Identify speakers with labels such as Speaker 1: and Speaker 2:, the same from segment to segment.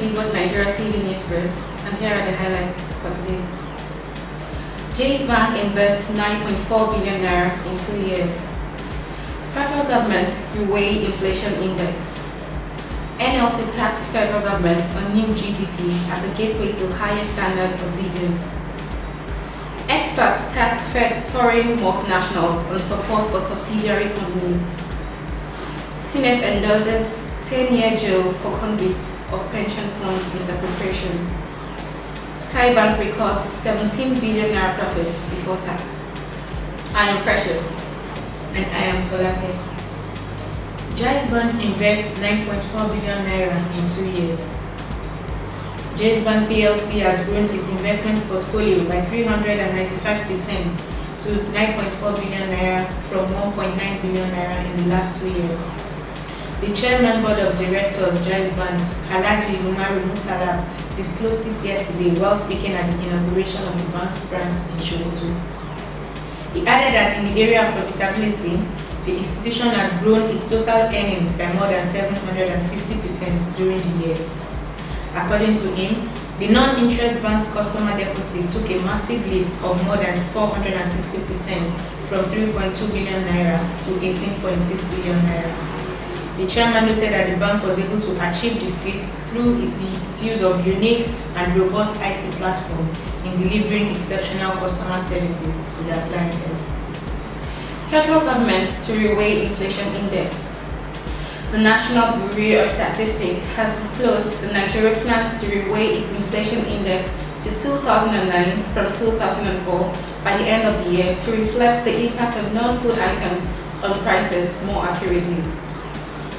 Speaker 1: is what Nigeria TV News brings, and here are the highlights for today. Jaiz Bank invests 9.4 billion naira in 2 years. Federal government reweigh inflation index. NLC taxed federal government on new GDP as a gateway to higher standard of living. Experts task foreign multinationals on support for subsidiary companies. Senate endorses 10-year jail for convicts of pension fund misappropriation. Skybank records 17 billion naira profit before tax. I am Precious.
Speaker 2: And I am Folake. Jaiz Bank invests 9.4 billion naira in 2 years. Jaiz Bank PLC has grown its investment portfolio by 395% to 9.4 billion naira from 1.9 billion naira in the last 2 years. The Chairman Board of Directors, Jaiz Bank, Alhaji Umaru Musala, disclosed this yesterday while speaking at the inauguration of the bank's branch in Sokoto. He added that in the area of profitability, the institution had grown its total earnings by more than 750% during the year. According to him, the non-interest bank's customer deposit took a massive leap of more than 460% from 3.2 billion naira to 18.6 billion naira. The chairman noted that the bank was able to achieve the feat through its use of unique and robust IT platform in delivering exceptional customer services to their clientele.
Speaker 1: Federal government to reweigh inflation index. The National Bureau of Statistics has disclosed that Nigeria plans to reweigh its inflation index to 2009 from 2004 by the end of the year to reflect the impact of non-food items on prices more accurately.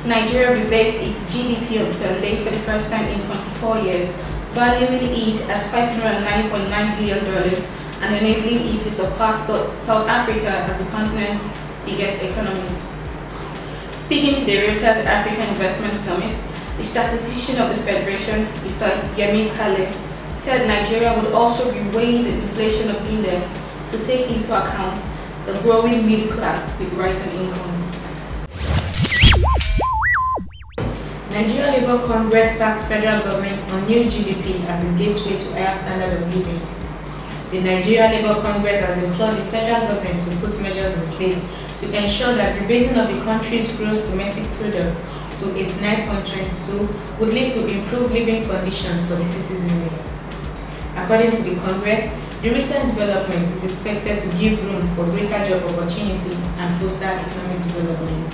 Speaker 1: Nigeria rebased its GDP on Sunday for the first time in 24 years, valuing it at $509.9 billion and enabling it to surpass South Africa as the continent's biggest economy. Speaking to the Reuters Africa Investment Summit, the statistician of the Federation, Mr. Yemi Kale, said Nigeria would also reweigh the inflation of index to take into account the growing middle class with rising incomes.
Speaker 2: Nigeria Labour Congress tasked federal government on new GDP as a gateway to higher standard of living. The Nigeria Labour Congress has implored the federal government to put measures in place to ensure that rebasing of the country's gross domestic product to 89.22 would lead to improved living conditions for the citizenry. According to the Congress, the recent development is expected to give room for greater job opportunity and foster economic development.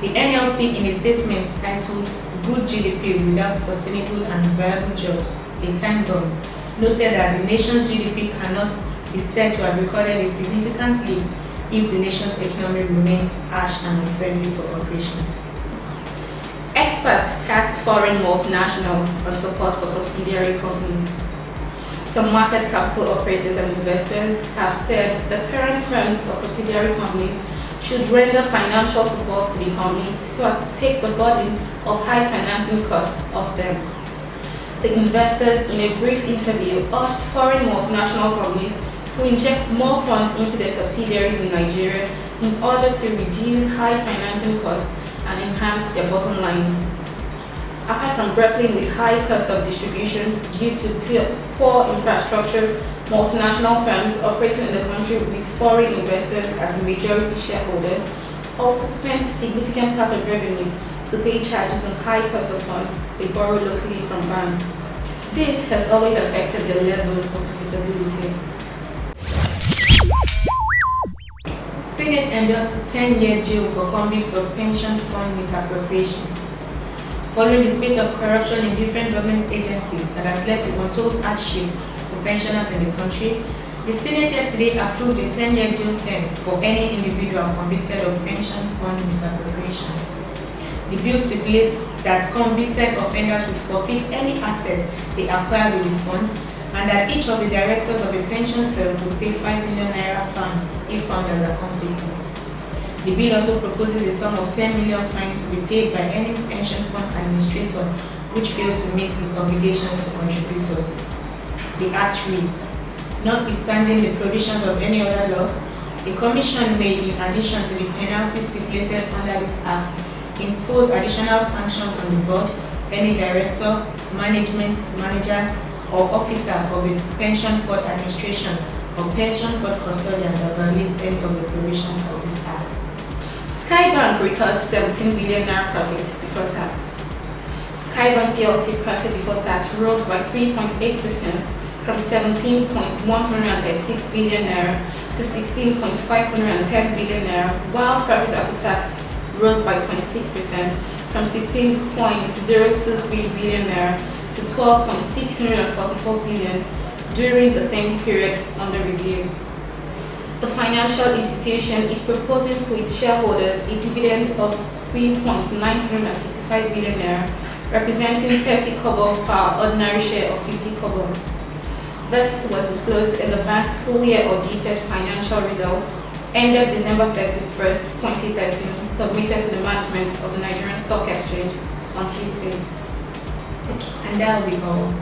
Speaker 2: The NLC, in a statement titled "Good GDP Without Sustainable and Viable Jobs, a Time Bomb," noted that the nation's GDP cannot be said to have recorded a significant leap if the nation's economy remains harsh and unfriendly for operation.
Speaker 1: Experts task foreign multinationals on support for subsidiary companies. Some market capital operators and investors have said that parent firms or subsidiary companies should render financial support to the companies so as to take the burden of high financing costs off them. The investors, in a brief interview, urged foreign multinational companies to inject more funds into their subsidiaries in Nigeria in order to reduce high financing costs and enhance their bottom lines. Apart from grappling with high cost of distribution due to poor infrastructure, multinational firms operating in the country with foreign investors as the majority shareholders also spend significant part of revenue to pay charges on high cost of funds they borrow locally from banks. This has always affected their level of profitability.
Speaker 2: Senate endorses 10-year jail for convicts of pension fund misappropriation. Following the spate of corruption in different government agencies that has led to untold hardship for pensioners in the country, the Senate yesterday approved a 10-year jail term for any individual convicted of pension fund misappropriation. The bill stipulates that convicted offenders will forfeit any assets they acquire with the funds, and that each of the directors of a pension firm will pay 5 million naira fine if found as accomplices. The bill also proposes a sum of 10 million fine to be paid by any pension fund administrator which fails to meet its obligations to contributors. The Act reads, notwithstanding the provisions of any other law, the Commission may, in addition to the penalties stipulated under this Act, impose additional sanctions on the board any director, manager, or officer of a pension fund administration or pension fund custodian that violates any of the provisions of this act.
Speaker 1: Skybank records 17 billion naira profit before tax. Skybank PLC profit before tax rose by 3.8% from 17.136 billion naira to 16.510 billion naira, while profit after tax rose by 26% from 16.023 billion naira to 12.644 billion during the same period under review. The financial institution is proposing to its shareholders a dividend of 3.965 billion naira, representing 30 kobo per ordinary share of 50 kobo. This was disclosed in the bank's full year audited financial results ended December 31st, 2013, submitted to the management of the Nigerian Stock Exchange on Tuesday.
Speaker 2: And that will be all.